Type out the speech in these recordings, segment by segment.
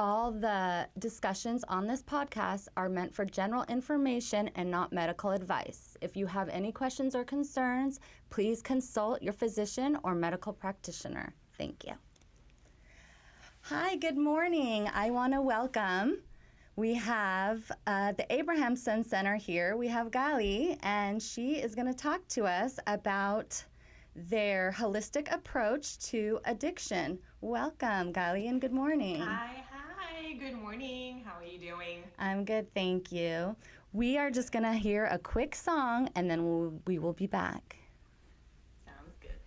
All the discussions on this podcast are meant for general information and not medical advice. If you have any questions or concerns, please consult your physician or medical practitioner. Thank you. Hi, good morning. I want to welcome, we have the Abrahamson Center here. We have Gali, and she is going to talk to us about their holistic approach to addiction. Welcome, Gali, and good morning. Hi, good morning. How are you doing? I'm good, thank you. We are just going to hear a quick song, and then we will be back. Sounds good.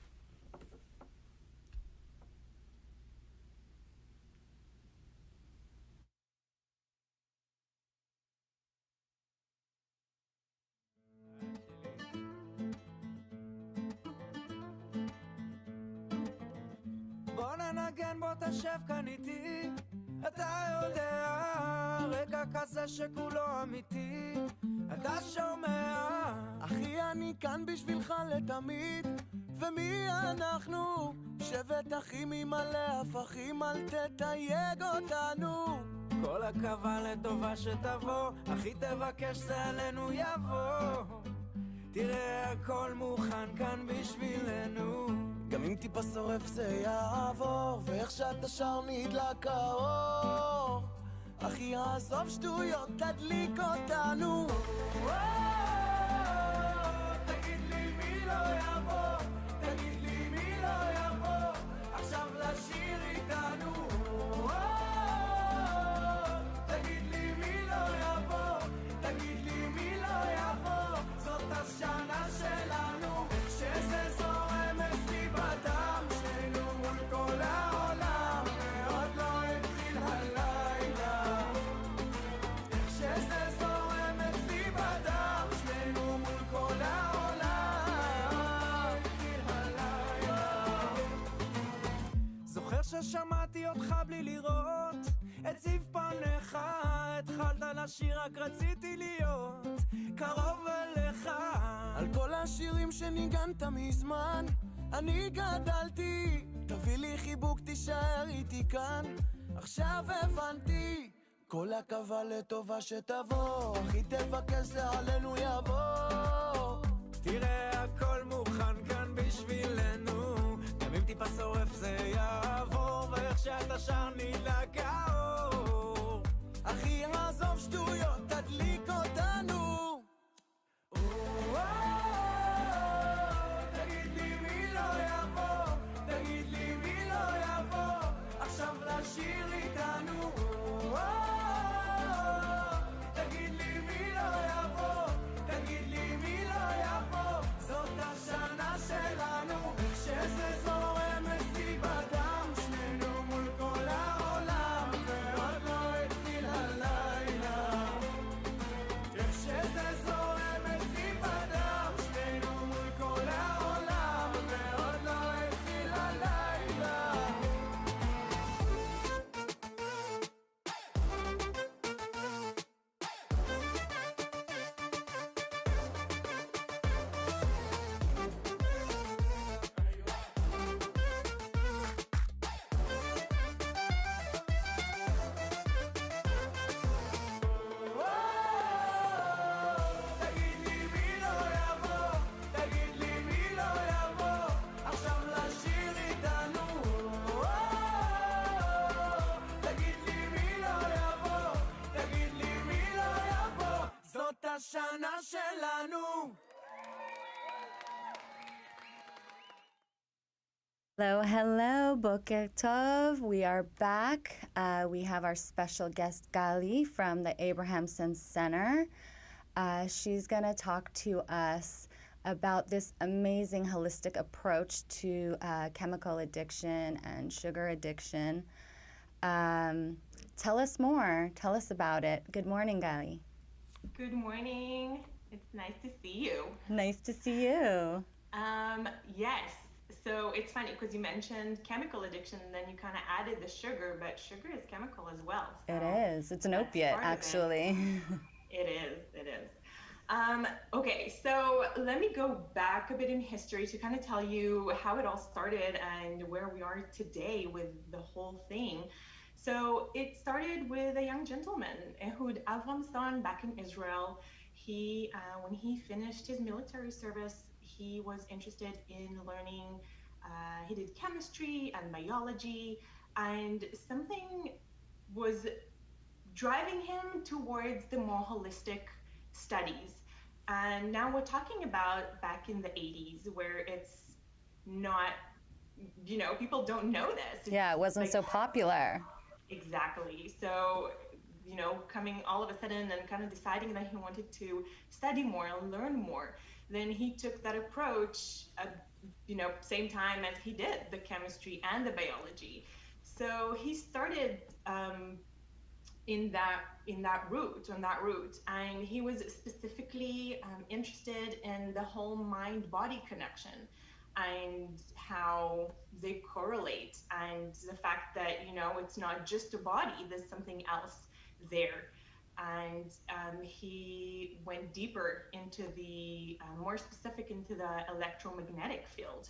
בוא ננגן בוא תשב כאן איתי אתה יודע רגע כזה שכולו אמיתי אתה שומע אחי אני כאן בשבילך לתמיד ומי אנחנו שבט אחים עם מלא הפכים אל תתייג אותנו כל הקווה לטובה שתבוא אחי תבקש זה עלינו יבוא תראה הכל מוכן כאן בשבילנו גם אם טיפה שורף זה יעבור ואיך שאתה שר נדלק האור אחי עזוב שטויות תדליק אותנו תגיד לי מי לא יבוא תגיד לי מי לא יבוא עכשיו לשיר איתנו תגיד לי מי לא יבוא תגיד לי מי לא יבוא זאת השנה שלנו איך שזה זורם אצלי בדם שנינו מול כל העולם ועוד לא התחיל הלילה איך שזה זורם אצלי בדם שנינו מול כל העולם התחיל הלילה זוכר ששמעתי אותך בלי לראות את זיו פניך התחלת לשיר רק רציתי להיות קרוב אליך על כל השירים שניגנת מזמן אני גדלתי תביא לי חיבוק תישאר איתי כאן עכשיו הבנתי כל הקווה לטובה שתבוא אחי תבקש זה עלינו יבוא תראה הכל מוכן כאן בשבילנו גם אם טיפה שורף זה יעבור ואיך שאתה שר נדלק האור אחי עזוב שטויות תדליק אותנו תגיד לי מי לא יבוא תגיד לי מי לא יבוא עכשיו לשיר איתנו תגיד לי מי לא יבוא תגיד לי מי לא יבוא זאת השנה שלנו שזה זורם אצלי בדם שנינו מול כל העולם ועוד לא התחיל הלילה איך שזה זורם אצלי בדם שנינו מול כל העולם ועוד לא התחיל הלילה תגיד לי מי לא יבוא תגיד לי מי לא יבוא עכשיו לשיר איתנו תגיד לי מי לא יבוא תגיד לי מי לא יבוא זאת השנה שלנו Hello, Boker Tov. We are back. We have our special guest, Gali, from the Abrahamson Center. She's going to talk to us about this amazing holistic approach to chemical addiction and sugar addiction. Tell us more. Tell us about it. Good morning, Gali. Good morning. It's nice to see you. Nice to see you. Yes. So it's funny because you mentioned chemical addiction and then you kind of added the sugar, but sugar is chemical as well. So It is. It's an opiate, actually. It is. Okay, so let me go back a bit in history to kind of tell you how it all started and where we are today with the whole thing. So it started with a young gentleman, Ehud Avramson, back in Israel. When he finished his military service, he was interested in learning. He did chemistry and biology, and something was driving him towards the more holistic studies. And now we're talking about back in the 80s, where it's not, people don't know this. Yeah, it wasn't like, so popular. Exactly. So, coming all of a sudden and kind of deciding that he wanted to study more and learn more, then he took that approach at, same time as he did the chemistry and the biology. So he started on that route, and he was specifically interested in the whole mind-body connection and how they correlate, and the fact that it's not just a body, there's something else there. And he went deeper into the more specific into the electromagnetic field,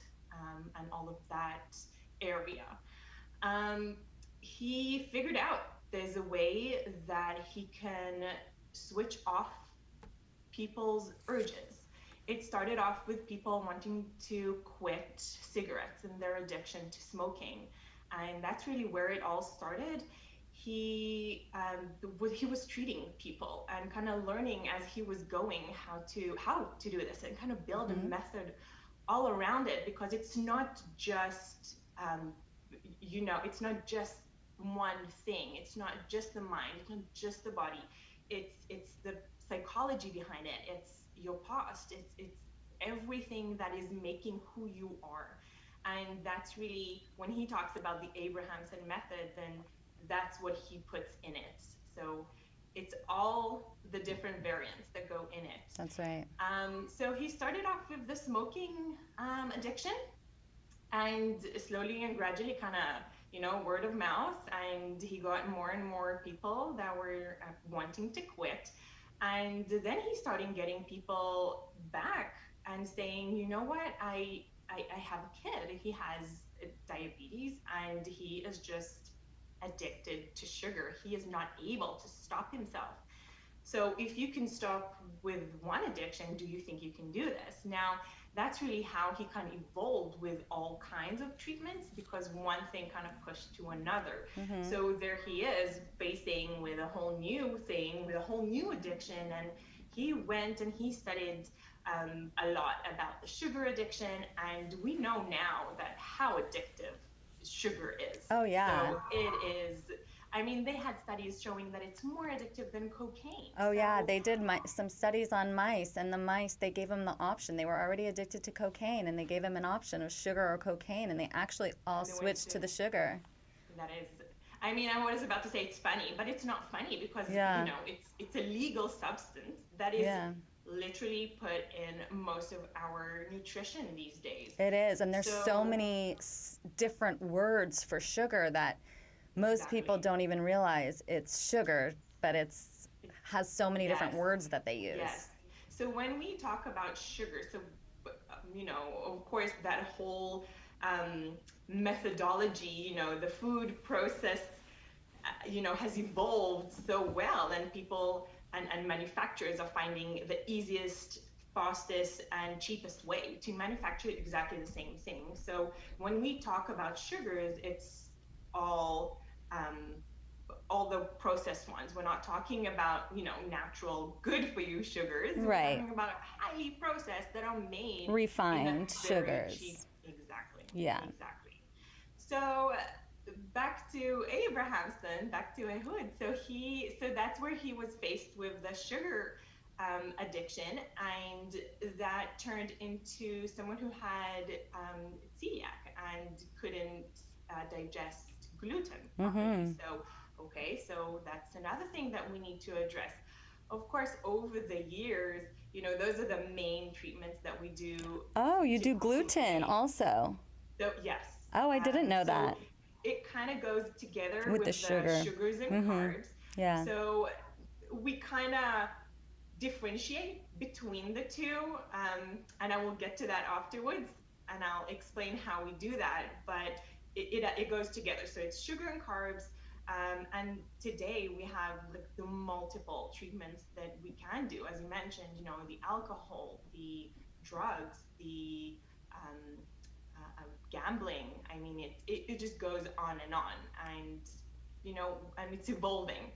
and all of that area. He figured out there's a way that he can switch off people's urges. It started off with people wanting to quit cigarettes and their addiction to smoking. And that's really where it all started. He was treating people and kind of learning as he was going how to do this, and kind of build a method all around it, because it's not just it's not just one thing. It's not just the mind. It's not just the body. It's the psychology behind it. It's your past. It's everything that is making who you are. And that's really, when he talks about the Abrahamson method, then that's what he puts in it. So it's all the different variants that go in it. That's right. So he started off with the smoking addiction, and slowly and gradually, kind of, word of mouth, and he got more and more people that were wanting to quit. And then he started getting people back and saying, you know what, I have a kid, he has diabetes, and he is just addicted to sugar. He is not able to stop himself. So if you can stop with one addiction, do you think you can do this? Now, that's really how he kind of evolved with all kinds of treatments, because one thing kind of pushed to another. So there he is facing with a whole new thing, with a whole new addiction. And he went and he studied a lot about the sugar addiction. And we know now that how addictive sugar is. Oh, yeah. So it is. I mean, they had studies showing that it's more addictive than cocaine. Oh, yeah, they did some studies on mice, and the mice, they gave them the option. They were already addicted to cocaine, and they gave them an option of sugar or cocaine, and they actually all switched to the sugar. That is, I mean, I was about to say it's funny, but it's not funny, because, it's a legal substance that is literally put in most of our nutrition these days. It is, and there's so many different words for sugar that most people don't even realize it's sugar, but has so many different words that they use. Yes. So when we talk about sugar, so, of course, that whole methodology, the food process, has evolved so well, and people and manufacturers are finding the easiest, fastest, and cheapest way to manufacture exactly the same thing. So when we talk about sugars, it's all the processed ones. We're not talking about, natural, good for you sugars. Right. We're talking about highly processed that are made refined sugars. Cheap. Exactly. Yeah. Exactly. So back to Abrahamson, back to Ehud. So that's where he was faced with the sugar addiction, and that turned into someone who had celiac and couldn't digest gluten properly. So that's another thing that we need to address. Of course, over the years, those are the main treatments that we do. Oh, you do gluten also? So yes. Oh, I didn't know that. It kind of goes together with the sugar. Sugars and carbs. Yeah. So we kind of differentiate between the two, and I will get to that afterwards, and I'll explain how we do that. But it goes together. So it's sugar and carbs, And today we have the multiple treatments that we can do. As you mentioned, the alcohol, the drugs, the gambling. I mean, it just goes on. And, and it's evolving.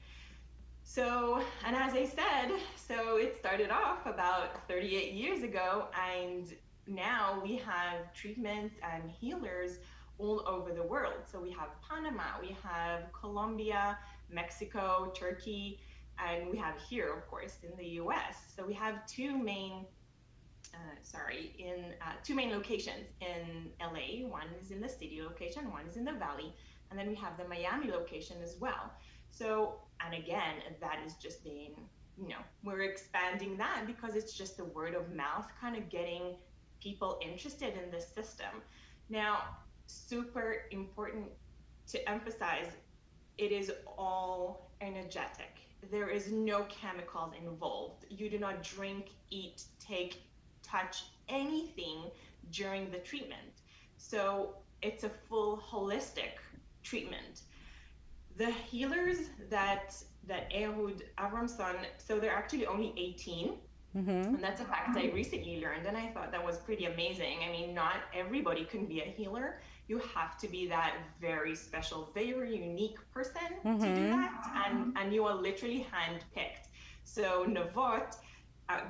So, and as I said, so it started off about 38 years ago, and now we have treatments and healers all over the world. So we have Panama, we have Colombia, Mexico, Turkey, and we have here, of course, in the US. So we have two main locations in LA. One is in the city location, one is in the valley, and then we have the Miami location as well. So, and again, that is just being, we're expanding that because it's just the word of mouth kind of getting people interested in this system. Now, super important to emphasize, it is all energetic. There is no chemicals involved. You do not drink, eat, take, touch anything during the treatment. So it's a full holistic treatment. The healers that Ehud Abrahamson, so they're actually only 18. And that's a fact I recently learned, and I thought that was pretty amazing. I mean, not everybody can be a healer. You have to be that very special, very unique person to do that, and you are literally handpicked. So Navot,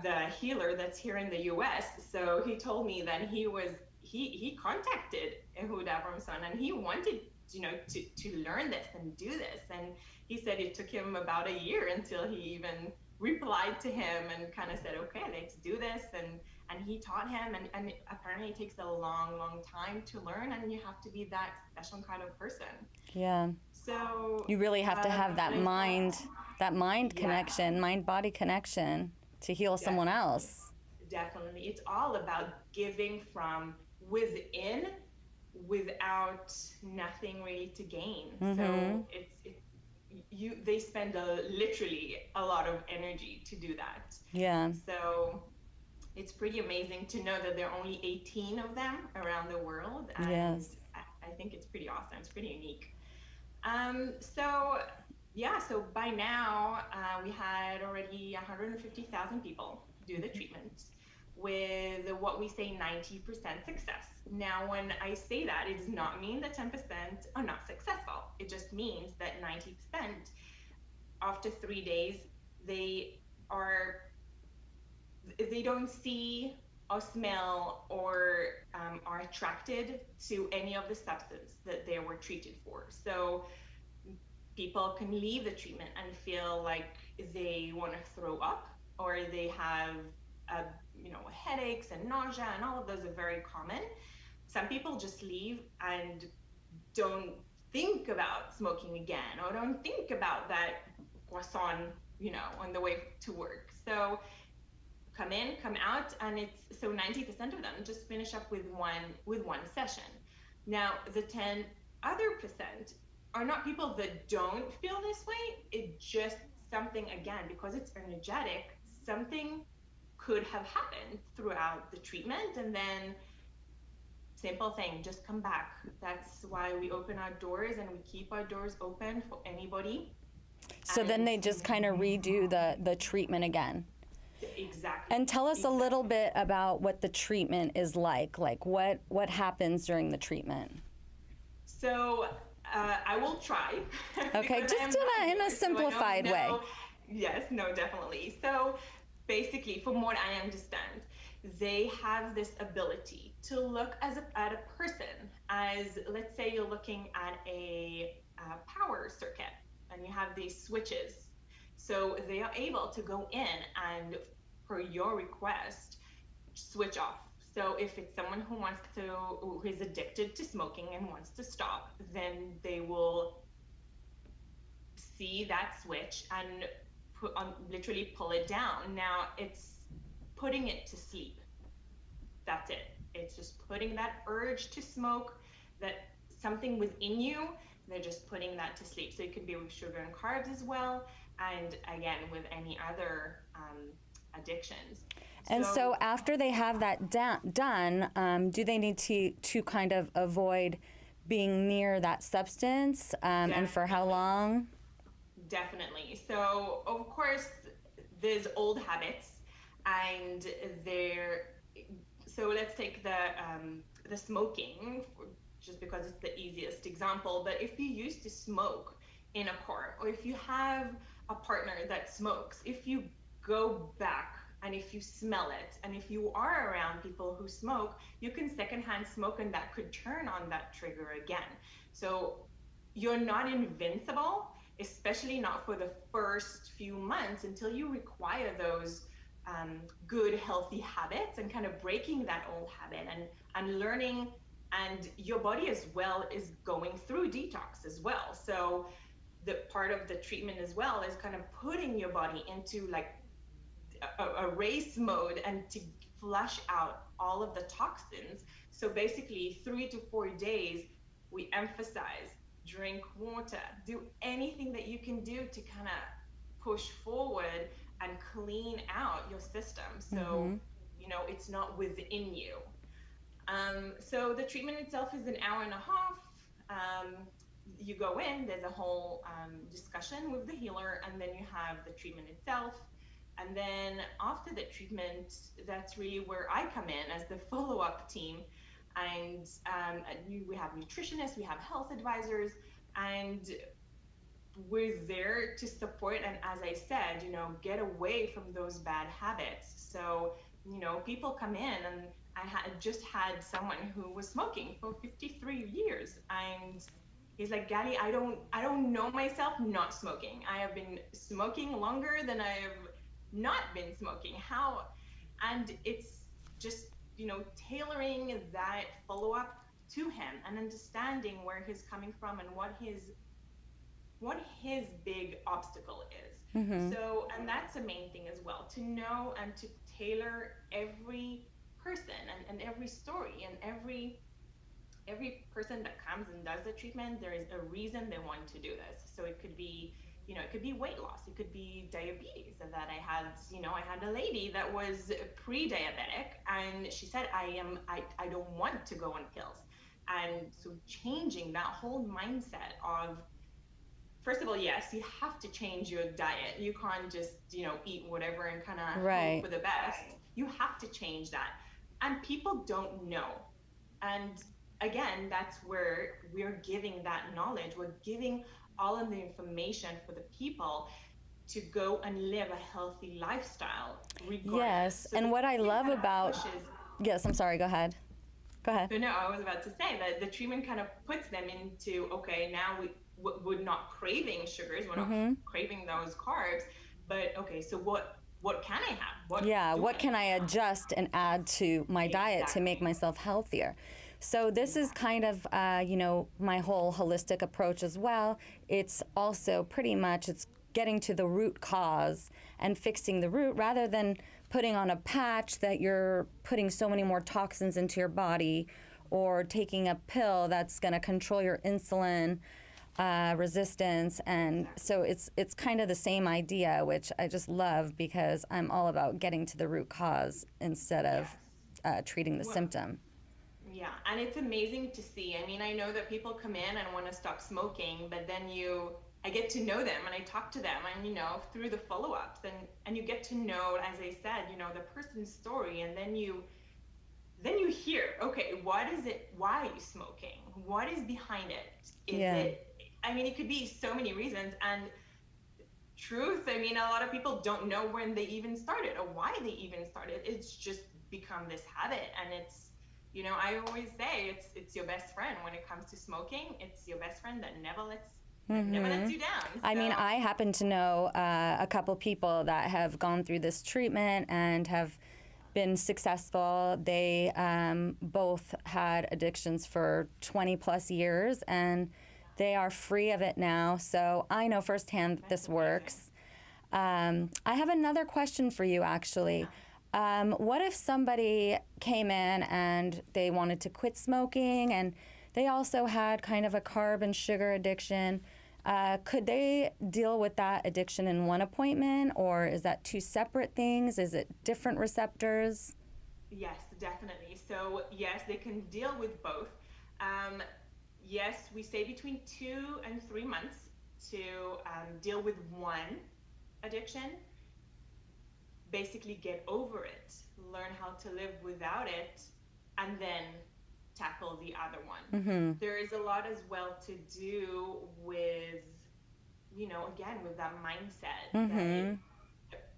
the healer that's here in the US, so he told me that he contacted Ehud Abrahamson, and he wanted to learn this and do this, and he said it took him about a year until he even replied to him and kind of said, okay, let's do this, and he taught him, and apparently it takes a long time to learn, and you have to be that special kind of person. Yeah. So you really have to have that mind connection, mind-body connection to heal someone else. Definitely. It's all about giving from within without nothing really to gain. So they spend literally a lot of energy to do that. Yeah. So it's pretty amazing to know that there are only 18 of them around the world. And yes. I think it's pretty awesome. It's pretty unique. So by now we had already 150,000 people do the treatment with what we say 90% success. Now, when I say that, it does not mean that 10% are not successful. It just means that 90% after 3 days, they don't see or smell or are attracted to any of the substance that they were treated for. So people can leave the treatment and feel like they want to throw up, or they have headaches and nausea, and all of those are very common. Some people just leave and don't think about smoking again, or don't think about that croissant, on the way to work. So come in, come out, and it's so 90% of them just finish up with one session. Now, the 10 other percent are not people that don't feel this way. It's just something, again, because it's energetic, something could have happened throughout the treatment, and then simple thing, just come back. That's why we open our doors, and we keep our doors open for anybody. So then they just kind of redo the treatment again. Exactly. And tell us a little bit about what the treatment is like what happens during the treatment. So I will try. Okay, just in a simplified way. Yes, no, definitely. So basically, from what I understand, they have this ability to look at a person as, let's say you're looking at a power circuit, and you have these switches. So they are able to go in and, per your request, switch off. So if it's someone who is addicted to smoking and wants to stop, then they will see that switch and literally pull it down. Now, it's putting it to sleep. That's it. It's just putting that urge to smoke, that something within you, they're just putting that to sleep. So it could be with sugar and carbs as well, and again, with any other addictions. And so after they have that done, do they need to kind of avoid being near that substance, and for how long? Definitely. So, of course, there's old habits, and so let's take the smoking, just because it's the easiest example. But if you used to smoke in a car, or if you have a partner that smokes, if you go back and if you smell it, and if you are around people who smoke, you can secondhand smoke, and that could turn on that trigger again. So you're not invincible, especially not for the first few months, until you require those good, healthy habits, and kind of breaking that old habit, and learning. And your body as well is going through detox as well. So the part of the treatment as well is kind of putting your body into like a race mode, and to flush out all of the toxins. So basically 3 to 4 days, we emphasize drink water, do anything that you can do to kind of push forward and clean out your system. So, it's not within you. So the treatment itself is an hour and a half. You go in, there's a whole discussion with the healer, and then you have the treatment itself. And then after the treatment, that's really where I come in as the follow-up team. And we have nutritionists, we have health advisors, and we're there to support. And as I said, get away from those bad habits. So, people come in, and I just had someone who was smoking for 53 years, and he's like, Gali, I don't know myself not smoking. I have been smoking longer than I have not been smoking. How? And it's just, tailoring that follow-up to him, and understanding where he's coming from, and what his big obstacle is. So, and that's the main thing as well, to know and to tailor every person and every story, and every person that comes and does the treatment. There is a reason they want to do this. So it could be, it could be weight loss, it could be diabetes. And that I had a lady that was pre-diabetic, and she said, I don't want to go on pills. And so changing that whole mindset of, first of all, yes, you have to change your diet. You can't just, eat whatever and kind of hope for the best. You have to change that. And people don't know. And again, that's where we're giving that knowledge. We're giving all of the information for the people to go and live a healthy lifestyle. Yes, so and what I love about... Yes, I'm sorry, go ahead. Go ahead. No, I was about to say that the treatment kind of puts them into, okay, now we're not craving sugars, we're not craving those carbs, but okay, so what can I have? What can I adjust and add to my diet to make myself healthier? So this is kind of, my whole holistic approach as well. It's also pretty much, it's getting to the root cause and fixing the root, rather than putting on a patch that you're putting so many more toxins into your body, or taking a pill that's going to control your insulin resistance. And so it's kind of the same idea, which I just love, because I'm all about getting to the root cause instead of treating the symptom. Yeah, and it's amazing to see. I mean, I know that people come in and want to stop smoking, but then I get to know them, and I talk to them, and through the follow-ups, and you get to know, as I said, the person's story, and then you hear, okay, what is it? Why are you smoking? What is behind it? Is it? I mean, it could be so many reasons, and truth, I mean, a lot of people don't know when they even started or why they even started. It's just become this habit, and it's, I always say it's your best friend when it comes to smoking. It's your best friend that never lets you down. So. I mean, I happen to know a couple people that have gone through this treatment and have been successful. They both had addictions for 20 plus years, and they are free of it now. So I know firsthand that this works. I have another question for you, actually. What if somebody came in and they wanted to quit smoking, and they also had kind of a carb and sugar addiction? Could they deal with that addiction in one appointment, or is that two separate things? Is it different receptors? Yes, definitely. So yes, they can deal with both. yes, we say between 2 and 3 months to deal with one addiction, basically get over it, learn how to live without it, and then tackle the other one. Mm-hmm. There is a lot as well to do with, again, with that mindset that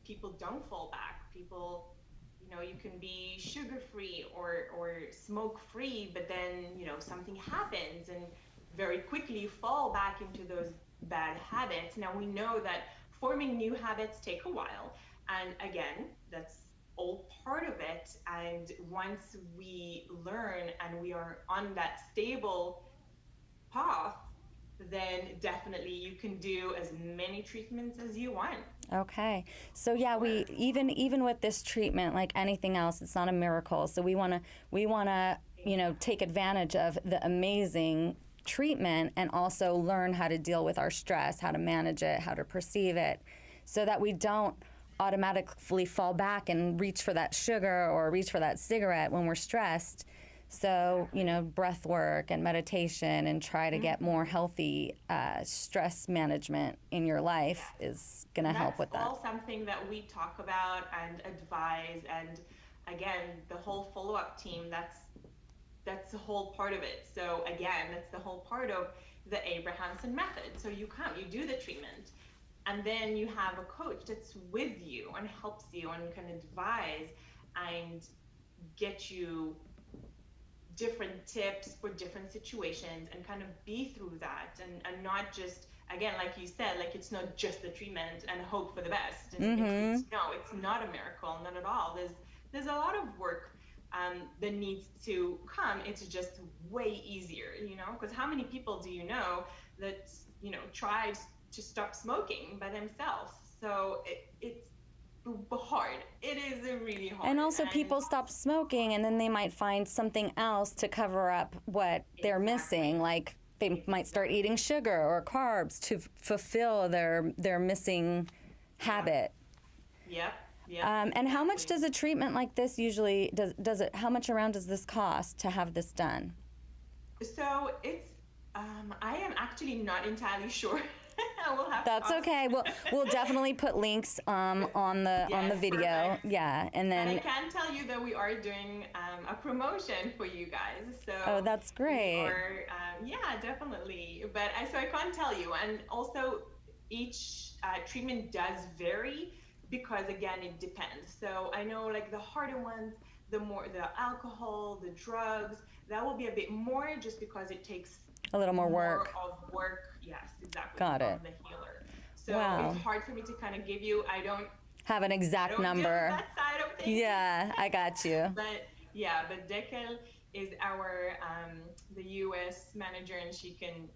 people don't fall back. People, you can be sugar-free or smoke-free, but then, something happens and very quickly you fall back into those bad habits. Now we know that forming new habits take a while. And again, that's all part of it. And once we learn and we are on that stable path, then definitely you can do as many treatments as you want. Okay. So yeah, we even with this treatment, like anything else, it's not a miracle. So we want to take advantage of the amazing treatment and also learn how to deal with our stress, how to manage it, how to perceive it, so that we don't automatically fall back and reach for that sugar or reach for that cigarette when we're stressed. So, breath work and meditation and try to get more healthy stress management in your life is going to help with that. That's all something that we talk about and advise. And again, the whole follow-up team, that's the whole part of it. So again, that's the whole part of the Abrahamson method. So you do the treatment, and then you have a coach that's with you and helps you and can advise and get you different tips for different situations and kind of be through that and not just, again, like you said, like it's not just the treatment and hope for the best. No, it's not a miracle, not at all. There's a lot of work that needs to come. It's just way easier, because how many people do you know that, tried to stop smoking by themselves? So it's hard. It is really hard. And also people stop smoking and then they might find something else to cover up what they're missing. Like they might start eating sugar or carbs to fulfill their missing habit. Yep. And how much does a treatment like this usually, how much around does this cost to have this done? So it's, I am actually not entirely sure. That's okay. We'll definitely put links on the video. Perfect. Yeah, and then I can tell you that we are doing a promotion for you guys. So that's great. Yeah, definitely. But so I can't tell you. And also, each treatment does vary because again, it depends. So I know like the harder ones, the alcohol, the drugs, that will be a bit more just because it takes a little more work. Yes, exactly. Got it. The healer. So it's hard for me to kind of give you. I don't have an exact number. That side of things. Yeah, I got you. But Dekel is our the U.S. manager, and she can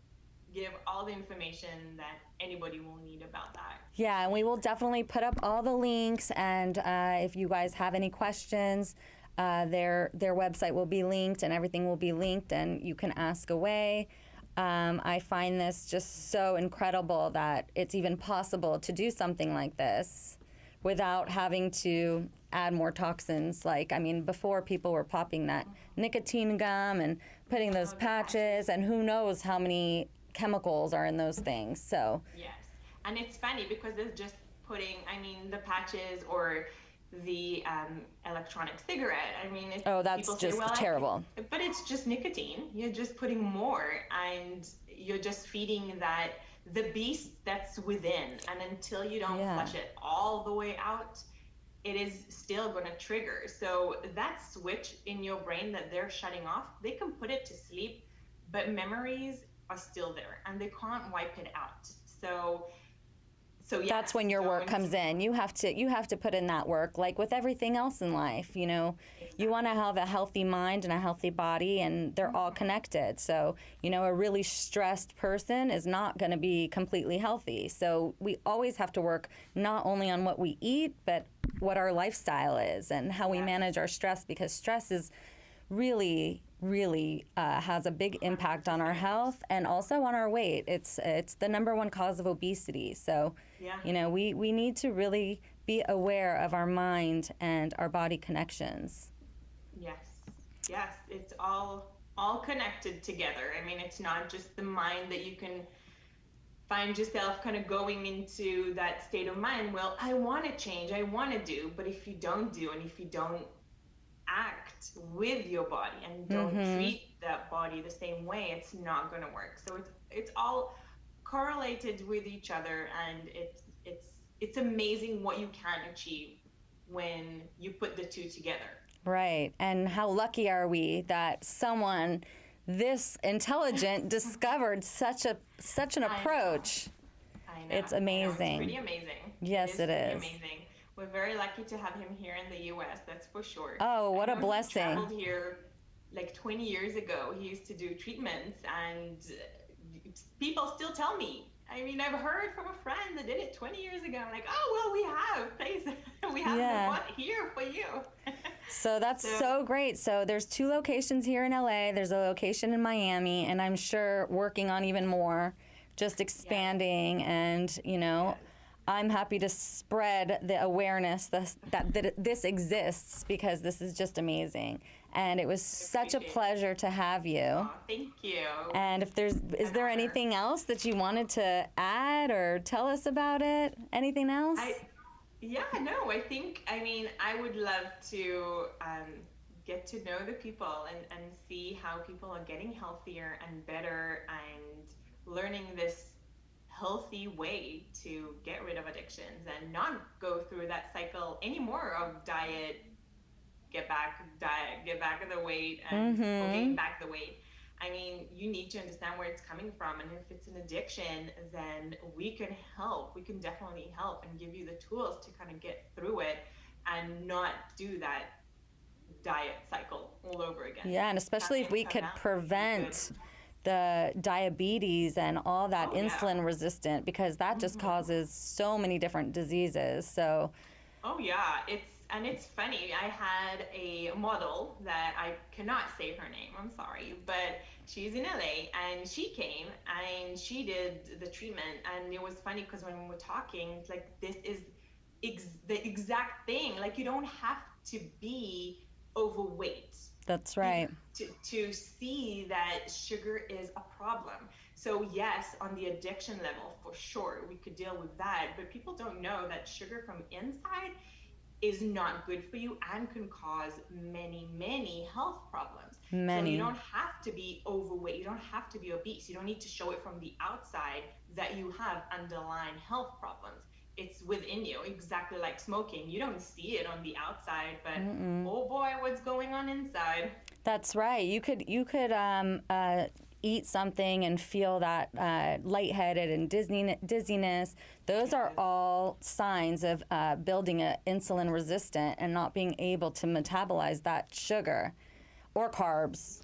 give all the information that anybody will need about that. Yeah, and we will definitely put up all the links. And if you guys have any questions, their website will be linked, and everything will be linked, and you can ask away. I find this just so incredible that it's even possible to do something like this without having to add more toxins. Like, I mean, before people were popping that nicotine gum and putting those patches, and who knows how many chemicals are in those things. So yes, and it's funny because they're just putting, the patches or the electronic cigarette. That's just terrible. But it's just nicotine. You're just putting more, and you're just feeding the beast that's within. And until you don't flush it all the way out, it is still going to trigger. So that switch in your brain that they're shutting off, they can put it to sleep, but memories are still there, and they can't wipe it out. So that's when your work comes in. You have to put in that work, like with everything else in life. Exactly. You want to have a healthy mind and a healthy body, and they're all connected. So, a really stressed person is not going to be completely healthy. So we always have to work not only on what we eat, but what our lifestyle is and how we manage our stress, because stress is really has a big impact on our health and also on our weight. It's the number one cause of obesity. So, we need to really be aware of our mind and our body connections. Yes, it's all all connected together. I mean, it's not just the mind that you can find yourself kind of going into that state of mind. Well, I want to change, I want to do, but if you don't do, and if you don't act with your body and don't treat that body the same way, it's not going to work. So it's all correlated with each other, and it's amazing what you can achieve when you put the two together. Right. And how lucky are we that someone this intelligent discovered such an approach. I know. It's amazing. It's pretty amazing. Yes, it is. Amazing. We're very lucky to have him here in the U.S., that's for sure. Oh, what a blessing. He traveled here like 20 years ago. He used to do treatments, and people still tell me. I mean, I've heard from a friend that did it 20 years ago. I'm like, oh, well, we have places. We have one here for you. So that's so great. So there's 2 locations here in LA. There's a location in Miami, and I'm sure working on even more, just expanding. And, you know, I'm happy to spread the awareness that this exists, because this is just amazing. And it was such a pleasure to have you. Oh, thank you. And if is there anything else that you wanted to add or tell us about it? Anything else? I would love to get to know the people and see how people are getting healthier and better and learning this healthy way to get rid of addictions and not go through that cycle anymore of diet, get back of the weight, and gain back the weight. I mean, you need to understand where it's coming from, and if it's an addiction, then we can help. We can definitely help and give you the tools to kind of get through it and not do that diet cycle all over again. Yeah, and especially if we could prevent the diabetes and all that insulin resistant, because that just causes so many different diseases. So it's funny. I had a model that I cannot say her name, I'm sorry, but she's in LA, and she came and she did the treatment, and it was funny because when we were talking, it's like, this is the exact thing. Like, you don't have to be overweight. That's right. To see that sugar is a problem. So yes, on the addiction level, for sure, we could deal with that, but people don't know that sugar from inside is not good for you and can cause many, many health problems. So you don't have to be overweight. You don't have to be obese. You don't need to show it from the outside that you have underlying health problems. It's within you, exactly like smoking. You don't see it on the outside, but oh boy, what's going on inside. That's right. You could eat something and feel that lightheaded and dizziness. Those are all signs of building an insulin resistant and not being able to metabolize that sugar or carbs.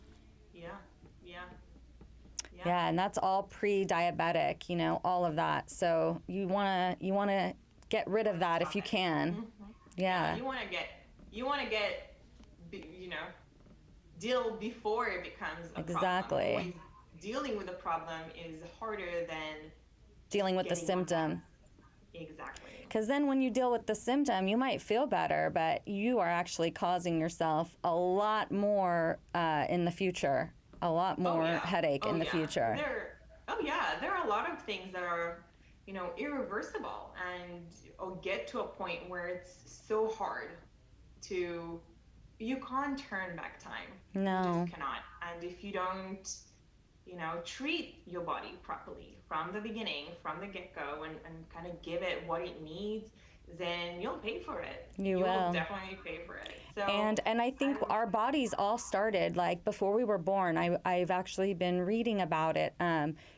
Yeah, and that's all pre-diabetic, you know, all of that. So you wanna get rid of that if you can. Yeah. You wanna get, you know, deal before it becomes a problem. Always dealing with a problem is harder than dealing with the symptom. Exactly. Because then when you deal with the symptom, you might feel better, but you are actually causing yourself a lot more in the future, a lot more headache in the future. There are a lot of things that are, you know, irreversible, and get to a point where it's so hard you can't turn back time. No. You just cannot. And if you don't, you know, treat your body properly from the beginning, from the get-go, and kind of give it what it needs, then you'll pay for it. You will definitely pay for it. So, and I think our bodies all started like before we were born. I've actually been reading about it.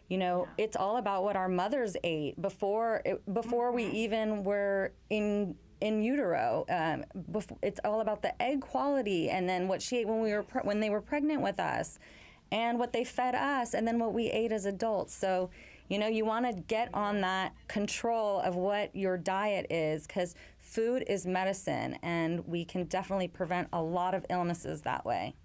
You know, it's all about what our mothers ate before we even were in utero. It's all about the egg quality, and then what she ate when they were pregnant with us, and what they fed us, and then what we ate as adults. So, you know, you want to get on that control of what your diet is, because food is medicine, and we can definitely prevent a lot of illnesses that way.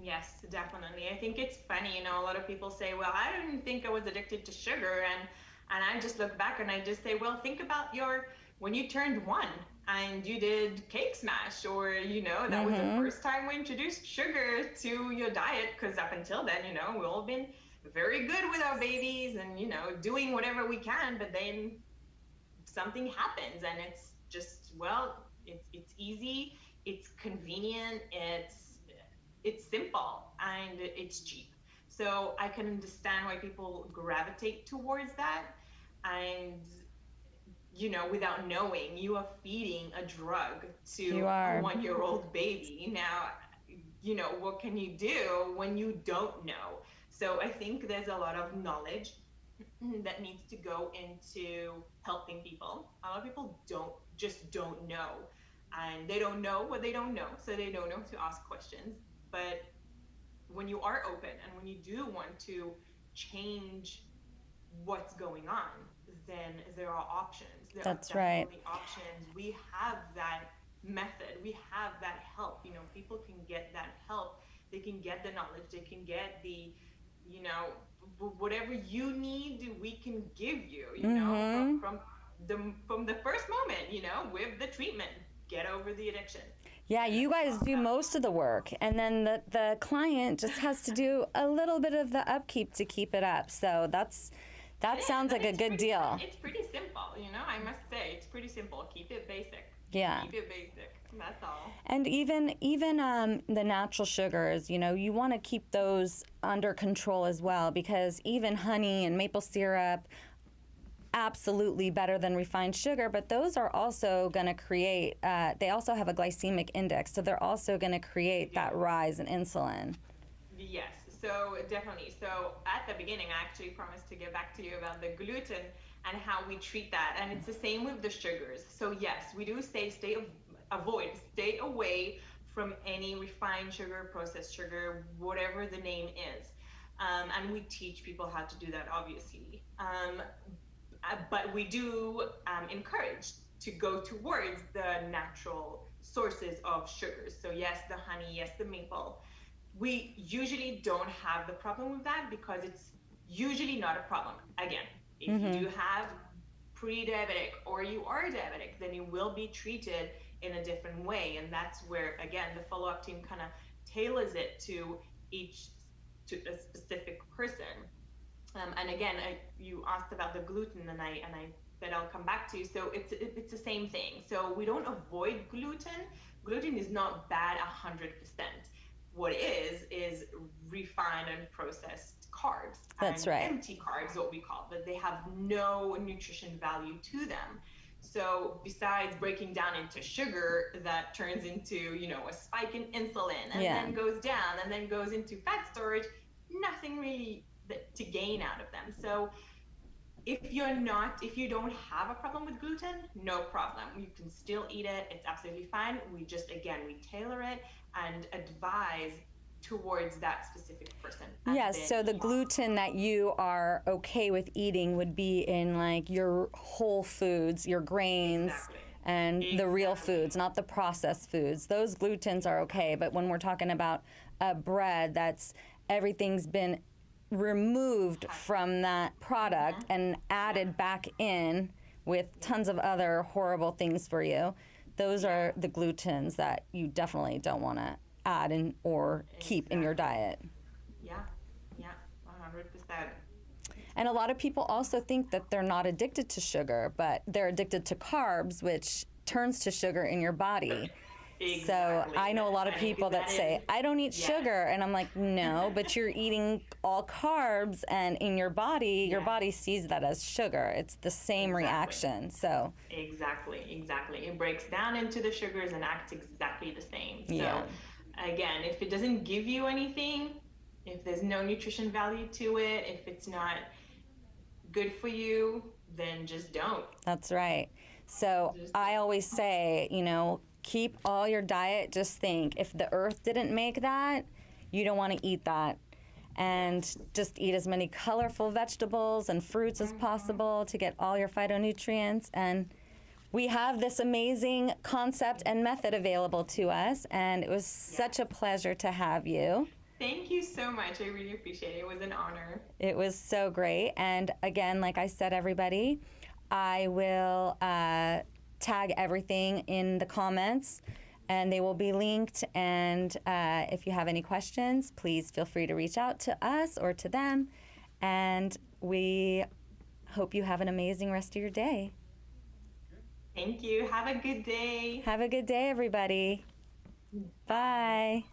Yes, definitely. I think it's funny, you know, a lot of people say, well, I didn't think I was addicted to sugar, and I just look back and I just say, well, think about your when you turned 1 and you did cake smash, or, that was the first time we introduced sugar to your diet, because up until then, we've all been very good with our babies and, doing whatever we can, but then something happens and it's just, it's easy, it's convenient, it's simple, and it's cheap. So I can understand why people gravitate towards that. And, without knowing, you are feeding a drug to a 1-year-old baby. Now, what can you do when you don't know? So I think there's a lot of knowledge that needs to go into helping people. A lot of people don't know. And they don't know what they don't know, so they don't know to ask questions. But when you are open and when you do want to change what's going on, then there are options. That's right. Options. We have that method. We have that help. People can get that help. They can get the knowledge. They can get the, whatever you need, we can give you. From the first moment. With the treatment, get over the addiction. Yeah, you guys do most of the work, and then the client just has to do a little bit of the upkeep to keep it up. So that sounds like a good deal. It's pretty simple, I must say. It's pretty simple. Keep it basic. Yeah. Keep it basic. That's all. And even the natural sugars, you want to keep those under control as well, because even honey and maple syrup, absolutely better than refined sugar, but those are also going to create, they also have a glycemic index, so they're also going to create that rise in insulin. Yes, so definitely. So at the beginning, I actually promised to get back to you about the gluten and how we treat that. And it's the same with the sugars. So yes, we do stay away from any refined sugar, processed sugar, whatever the name is. And we teach people how to do that, obviously. But we do encourage to go towards the natural sources of sugars. So yes, the honey, yes, the maple. We usually don't have the problem with that because it's usually not a problem. Again, if you do have pre-diabetic or you are diabetic, then you will be treated in a different way. And that's where, again, the follow-up team kind of tailors it to a specific person. And again, you asked about the gluten, and I said I'll come back to you. So it's the same thing. So we don't avoid gluten. Gluten is not bad 100%. What it is refined and processed carbs. That's and right. Empty carbs, what we call, but they have no nutrition value to them. So besides breaking down into sugar, that turns into, a spike in insulin, and then goes down, and then goes into fat storage, nothing really to gain out of them. So if you don't have a problem with gluten, no problem. You can still eat it. It's absolutely fine. We tailor it and advise towards that specific person. Yes, so the gluten that you are okay with eating would be in like your whole foods, your grains, and the real foods, not the processed foods. Those glutens are okay, but when we're talking about a bread that's everything's been removed from that product and added back in with tons of other horrible things for you, those are the glutens that you definitely don't want to add in or keep in your diet. Yeah, 100%. And a lot of people also think that they're not addicted to sugar, but they're addicted to carbs, which turns to sugar in your body. Exactly. So I know a lot of people that say, I don't eat sugar. And I'm like, no, but you're eating all carbs, and in your body, your body sees that as sugar. It's the same reaction. So Exactly. It breaks down into the sugars and acts exactly the same. So again, if it doesn't give you anything, if there's no nutrition value to it, if it's not good for you, then just don't. That's right. So I always say, keep all your diet. Just think, if the earth didn't make that, you don't want to eat that. And just eat as many colorful vegetables and fruits as possible to get all your phytonutrients. And we have this amazing concept and method available to us, and it was such a pleasure to have you. Thank you so much. I really appreciate it. It was an honor. It was so great. And again, like I said, everybody, I will tag everything in the comments, and they will be linked. And if you have any questions, please feel free to reach out to us or to them. And we hope you have an amazing rest of your day. Thank you. Have a good day. Have a good day, everybody. Bye.